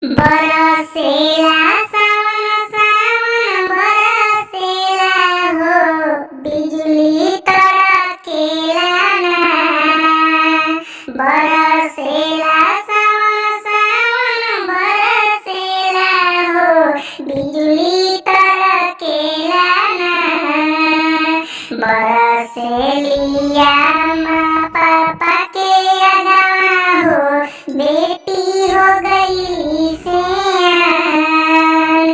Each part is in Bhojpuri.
बरसेला सावन सावन बरसेला हो बिजुली तड़केला ना। बरसेला सावन सावन बरसेला हो बिजुली तड़केला ना। बरसेलिया माँ पापा के अगवा हो बेटी हो गई सियान।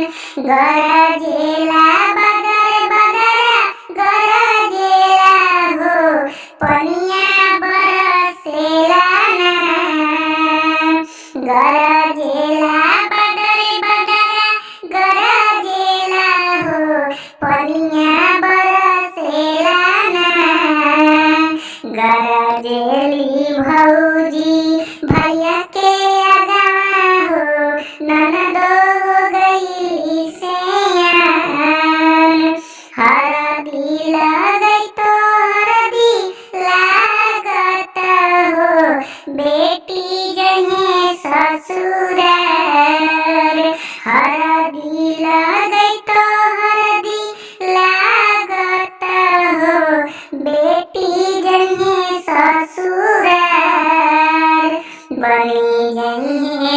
गरजेला बदर बदरा गरजेला हो पनिया बरसेला ना। गरजेला बदर बदरा गरजेला हो पनिया बरसेला ना। गरजेली भौजी भैया के अगवा हो ननदो हो गई सियान। हरदी लगई तो हरदी लागत हो बेटी जहे ससुरार। हरदी लगई तो हरदी लागत हो बेटी जहे ससुरार। बनी जहे